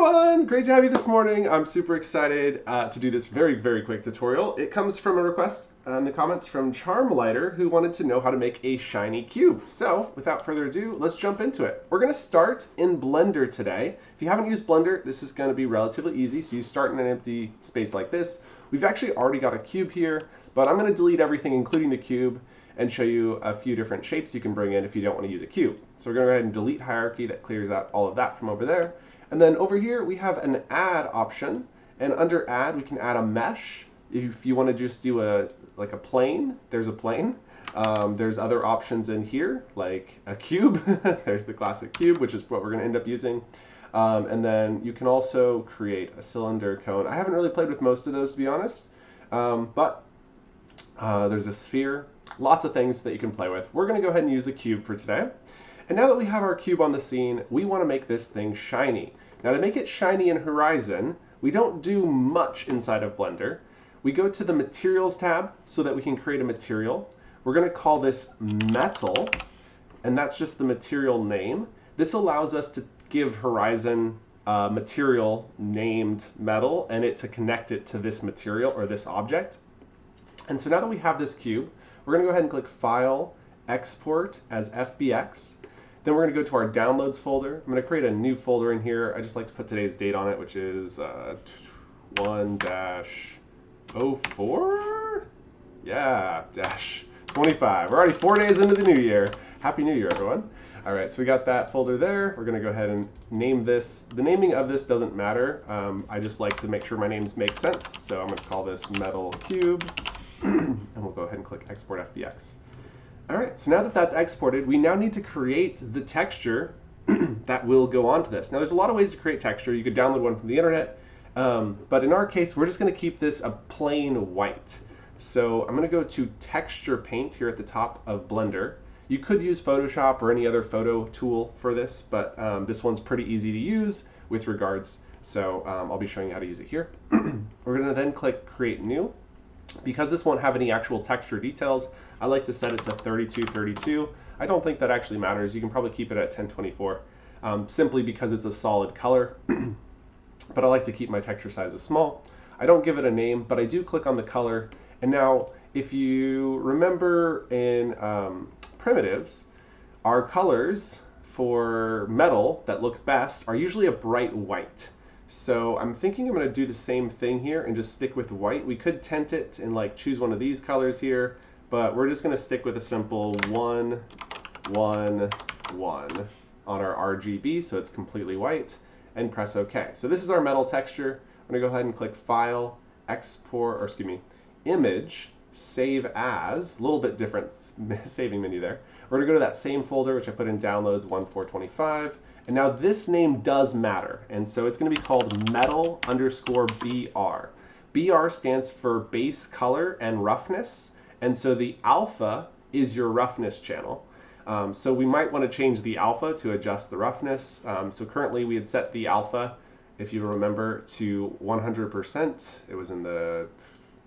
everyone! Great to have you this morning. I'm super excited to do this very quick tutorial. It comes from a request in the comments from Charmlighter, who wanted to know how to make a shiny cube. So without further ado, let's jump into it. We're going to start in Blender today. If you haven't used Blender, this is going to be relatively easy. So you start in an empty space like this. We've actually already got a cube here, but I'm going to delete everything including the cube and show you a few different shapes you can bring in if you don't want to use a cube. So we're going to go ahead and delete hierarchy. That clears out all of that from over there. And then over here we have an add option, and under add we can add a mesh. If you want to just do a plane, there's a plane. There's other options in here like a cube. There's the classic cube, which is what we're going to end up using. And then you can also create a cylinder, cone. I haven't really played with most of those, to be honest, but there's a sphere. Lots of things that you can play with. We're going to go ahead and use the cube for today. And now that we have our cube on the scene, we want to make this thing shiny. Now to make it shiny in Horizon, we don't do much inside of Blender. We go to the Materials tab so that we can create a material. We're going to call this Metal, and that's just the material name. This allows us to give Horizon a material named Metal and it to connect it to this material or this object. And so now that we have this cube, we're going to go ahead and click File, Export as FBX. Then we're going to go to our Downloads folder. I'm going to create a new folder in here. I just like to put today's date on it, which is 1-04? Yeah, -25. We're already 4 days into the new year. Happy New Year, everyone. All right, so we got that folder there. We're going to go ahead and name this. The naming of this doesn't matter. I just like to make sure my names make sense. So I'm going to call this Metal Cube. And we'll go ahead and click Export FBX. All right, so now that that's exported, we now need to create the texture that will go onto this. Now there's a lot of ways to create texture. You could download one from the internet, but in our case, we're just going to keep this a plain white. So I'm going to go to Texture Paint here at the top of Blender. You could use Photoshop or any other photo tool for this, but this one's pretty easy to use with regards. So I'll be showing you how to use it here. We're going to then click Create New. Because this won't have any actual texture details, I like to set it to 3232. I don't think that actually matters. You can probably keep it at 1024, simply because it's a solid color. But I like to keep my texture sizes small. I don't give it a name, but I do click on the color. And now, if you remember in primitives, our colors for metal that look best are usually a bright white. So I'm thinking I'm going to do the same thing here and just stick with white. We could tint it and like choose one of these colors here, but we're just going to stick with a simple 1, 1, 1 on our RGB, so it's completely white, and press OK. So this is our metal texture. I'm going to go ahead and click File, Export, or excuse me, Image, Save As. A little bit different saving menu there. We're going to go to that same folder, which I put in Downloads 1425. And now this name does matter, and so it's going to be called metal_BR. BR stands for base color and roughness, and so the alpha is your roughness channel. So we might want to change the alpha to adjust the roughness. So currently we had set the alpha, if you remember, to 100%. It was in the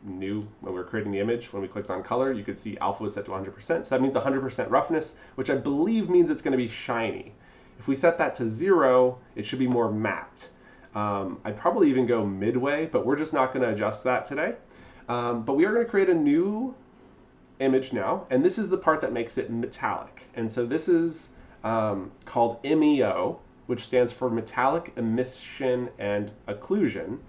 new, when we were creating the image, when we clicked on color, you could see alpha was set to 100%. So that means 100% roughness, which I believe means it's going to be shiny. If we set that to 0, it should be more matte. I'd probably even go midway, but we're just not going to adjust that today. But we are going to create a new image now, and this is the part that makes it metallic. And so this is called MEO, which stands for Metallic Emission and Occlusion.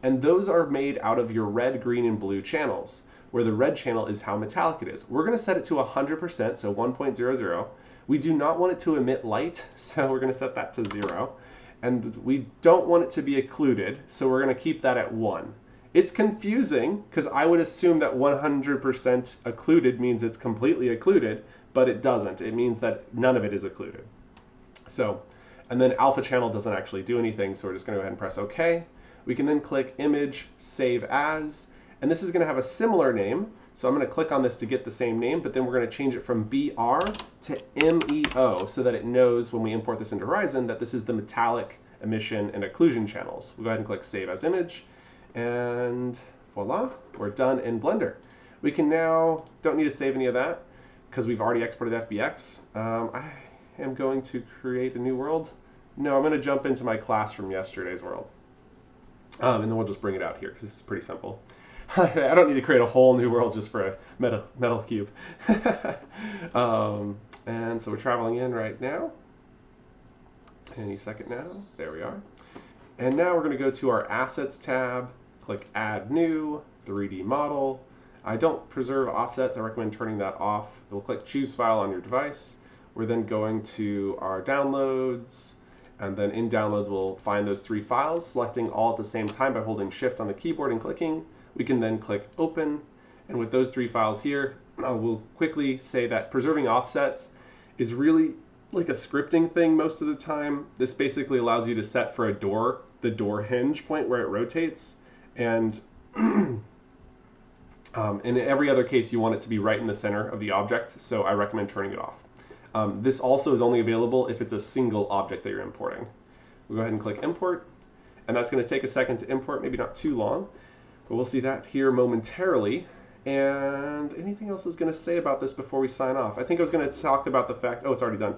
And those are made out of your red, green, and blue channels, where the red channel is how metallic it is. We're going to set it to 100%, so 1.00. We do not want it to emit light, so we're going to set that to 0. And we don't want it to be occluded, so we're going to keep that at 1. It's confusing, because I would assume that 100% occluded means it's completely occluded, but it doesn't. It means that none of it is occluded. So, and then alpha channel doesn't actually do anything, so we're just going to go ahead and press OK. We can then click Image, Save As, and this is going to have a similar name. So I'm going to click on this to get the same name, but then we're going to change it from BR to MEO so that it knows when we import this into Horizon that this is the metallic emission and occlusion channels. We'll go ahead and click Save As Image, and voila, we're done in Blender. We can now, don't need to save any of that because we've already exported FBX. I am going to create a new world. No, I'm going to jump into my class from yesterday's world. And then we'll just bring it out here because this is pretty simple. I don't need to create a whole new world just for a metal cube. And so we're traveling in right now. Any second now. There we are. And now we're going to go to our Assets tab, click Add New, 3D Model. I don't preserve offsets. I recommend turning that off. We'll click Choose File on your device. We're then going to our Downloads, and then in Downloads we'll find those 3 files, selecting all at the same time by holding Shift on the keyboard and clicking. We can then click Open, and with those 3 files here, we'll quickly say that preserving offsets is really like a scripting thing most of the time. This basically allows you to set for a door, the door hinge point where it rotates, and in every other case you want it to be right in the center of the object, so I recommend turning it off. This also is only available if it's a single object that you're importing. We'll go ahead and click Import, and that's going to take a second to import, maybe not too long, but we'll see that here momentarily. And anything else I was going to say about this before we sign off? I think I was going to talk about the fact, oh, it's already done,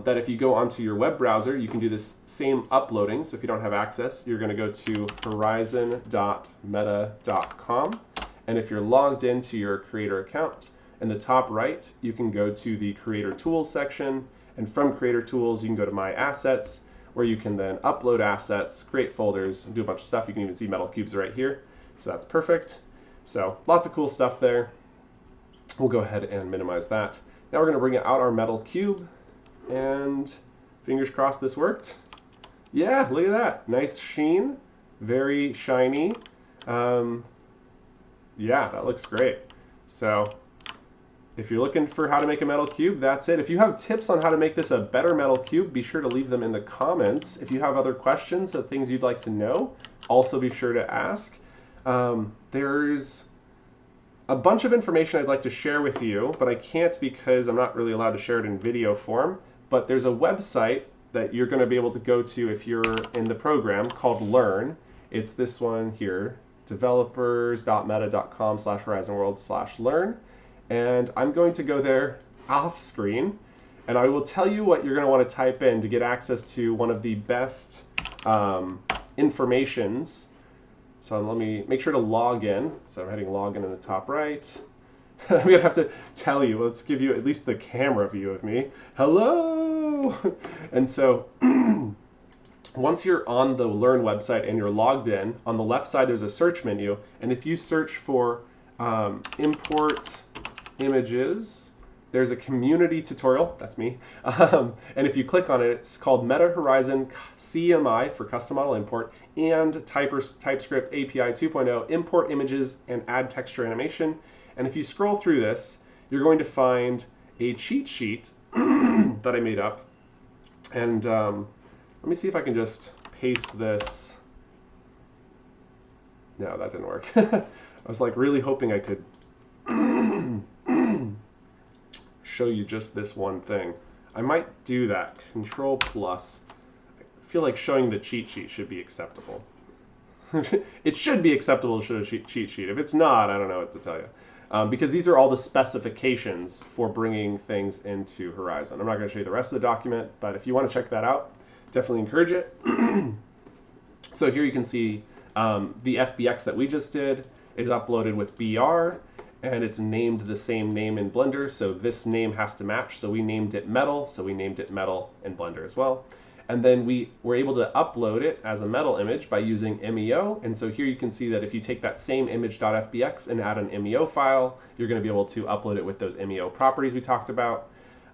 that if you go onto your web browser, you can do this same uploading. So if you don't have access, you're going to go to horizon.meta.com. And if you're logged into your creator account, in the top right, you can go to the Creator Tools section. And from Creator Tools, you can go to My Assets, where you can then upload assets, create folders, and do a bunch of stuff. You can even see metal cubes right here. So that's perfect. So lots of cool stuff there. We'll go ahead and minimize that. Now we're going to bring out our metal cube, and fingers crossed this worked. Yeah, look at that. Nice sheen, very shiny. Yeah, that looks great. So if you're looking for how to make a metal cube, that's it. If you have tips on how to make this a better metal cube, be sure to leave them in the comments. If you have other questions or things you'd like to know, also be sure to ask. There's a bunch of information I'd like to share with you, but I can't because I'm not really allowed to share it in video form. But there's a website that you're going to be able to go to if you're in the program called Learn. It's this one here, developers.meta.com/horizonworld/learn. And I'm going to go there off screen, and I will tell you what you're going to want to type in to get access to one of the best informations. So let me make sure to log in. So I'm hitting login in the top right. I'm going to have to tell you, let's give you at least the camera view of me. Hello! And so once you're on the Learn website and you're logged in, on the left side there's a search menu. And if you search for import images, there's a community tutorial, that's me, and if you click on it, it's called Meta Horizon CMI for Custom Model Import and TypeScript API 2.0 Import Images and Add Texture Animation. And if you scroll through this, you're going to find a cheat sheet that I made up. And let me see if I can just paste this. No, that didn't work. I was like really hoping I could show you just this one thing. I might do that. Control plus. I feel like showing the cheat sheet should be acceptable. It should be acceptable to show a cheat sheet. If it's not, I don't know what to tell you. Because these are all the specifications for bringing things into Horizon. I'm not going to show you the rest of the document, but if you want to check that out, definitely encourage it. So here you can see the FBX that we just did is uploaded with BR, and it's named the same name in Blender, so this name has to match. So we named it Metal, so we named it Metal in Blender as well. And then we were able to upload it as a metal image by using MEO. And so here you can see that if you take that same image.fbx and add an MEO file, you're going to be able to upload it with those MEO properties we talked about.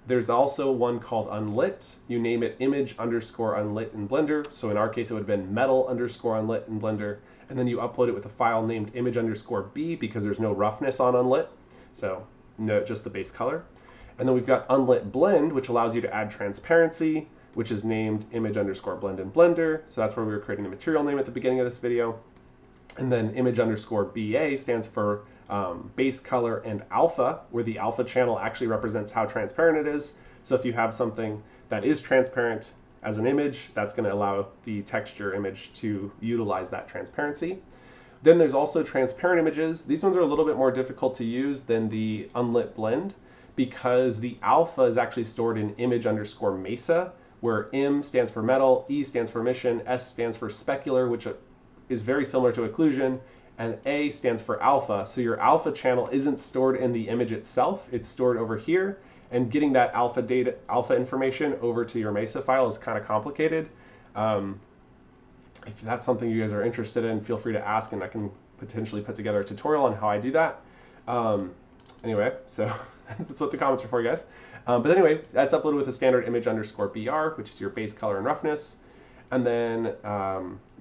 There's also one called unlit. You name it image_unlit in Blender. So in our case, it would have been metal_unlit in Blender. And then you upload it with a file named image_b because there's no roughness on unlit. So no, just the base color. And then we've got unlit blend, which allows you to add transparency, which is named image_blend in Blender. So that's where we were creating the material name at the beginning of this video. And then image_BA stands for base color and alpha, where the alpha channel actually represents how transparent it is. So if you have something that is transparent as an image, that's going to allow the texture image to utilize that transparency. Then there's also transparent images. These ones are a little bit more difficult to use than the unlit blend because the alpha is actually stored in image_Mesa, where M stands for metal, E stands for emission, S stands for specular, which is very similar to occlusion, and A stands for alpha. So your alpha channel isn't stored in the image itself, it's stored over here, and getting that alpha information over to your Mesa file is kind of complicated. If that's something you guys are interested in, feel free to ask, and I can potentially put together a tutorial on how I do that. Anyway, so that's what the comments are for, guys. But anyway, that's uploaded with a standard image underscore BR, which is your base color and roughness, and then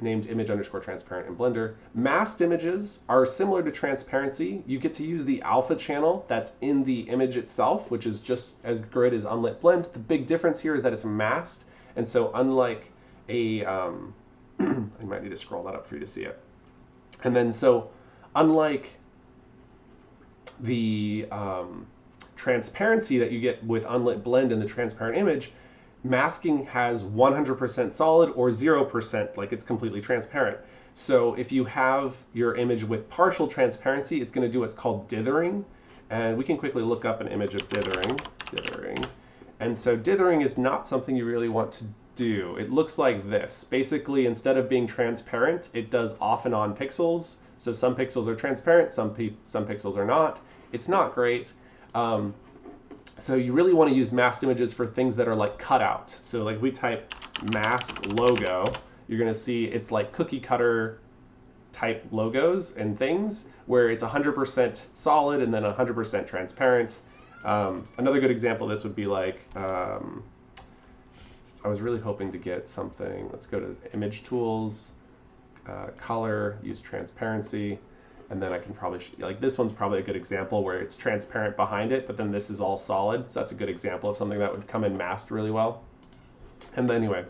named image underscore transparent in Blender. Masked images are similar to transparency. You get to use the alpha channel that's in the image itself, which is just as good as unlit blend. The big difference here is that it's masked, and so unlike a, I might need to scroll that up for you to see it. And then so unlike the transparency that you get with unlit blend in the transparent image, masking has 100% solid or 0%, like it's completely transparent. So if you have your image with partial transparency, it's going to do what's called dithering. And we can quickly look up an image of dithering. And so dithering is not something you really want to do. It looks like this. Basically, instead of being transparent, it does off and on pixels. So some pixels are transparent, some pixels are not. It's not great. So you really want to use masked images for things that are like cut out. So like we type masked logo, you're going to see it's like cookie cutter type logos and things where it's 100% solid and then 100% transparent. Another good example of this would be like, I was really hoping to get something. Let's go to image tools, color, use transparency. And then I can probably, like this one's probably a good example where it's transparent behind it, but then this is all solid. So that's a good example of something that would come in masked really well. And then anyway,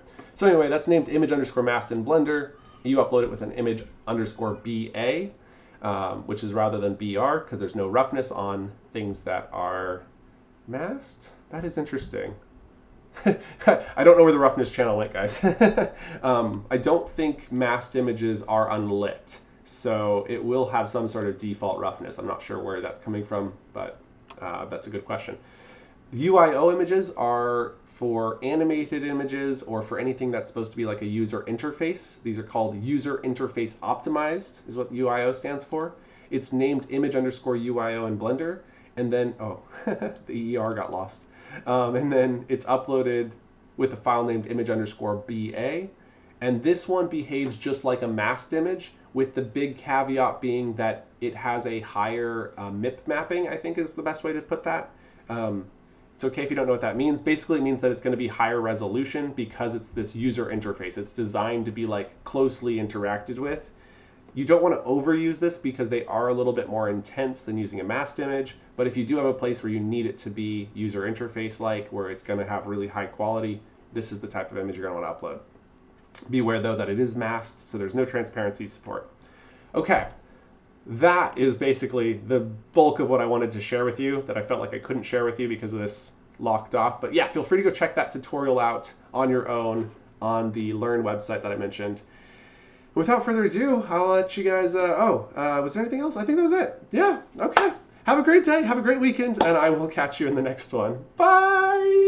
that's named image underscore masked in Blender. You upload it with an image underscore BA, which is rather than BR because there's no roughness on things that are masked. That is interesting. I don't know where the roughness channel went, guys. I don't think masked images are unlit. So it will have some sort of default roughness. I'm not sure where that's coming from, but that's a good question. UIO images are for animated images or for anything that's supposed to be like a user interface. These are called user interface optimized, is what UIO stands for. It's named image underscore UIO in Blender. And then, oh, the ER got lost. And then it's uploaded with a file named image underscore BA. And this one behaves just like a masked image, with the big caveat being that it has a higher MIP mapping, I think is the best way to put that. It's okay if you don't know what that means. Basically, it means that it's going to be higher resolution because it's this user interface. It's designed to be like closely interacted with. You don't want to overuse this because they are a little bit more intense than using a masked image. But if you do have a place where you need it to be user interface-like, where it's going to have really high quality, this is the type of image you're going to want to upload. Beware though that it is masked, so there's no transparency support. Okay, that is basically the bulk of what I wanted to share with you that I felt like I couldn't share with you because of this locked off. But yeah, feel free to go check that tutorial out on your own on the Learn website that I mentioned. Without further ado, I'll let you guys, was there anything else? I think that was it. Yeah, okay. Have a great day, have a great weekend, and I will catch you in the next one. Bye!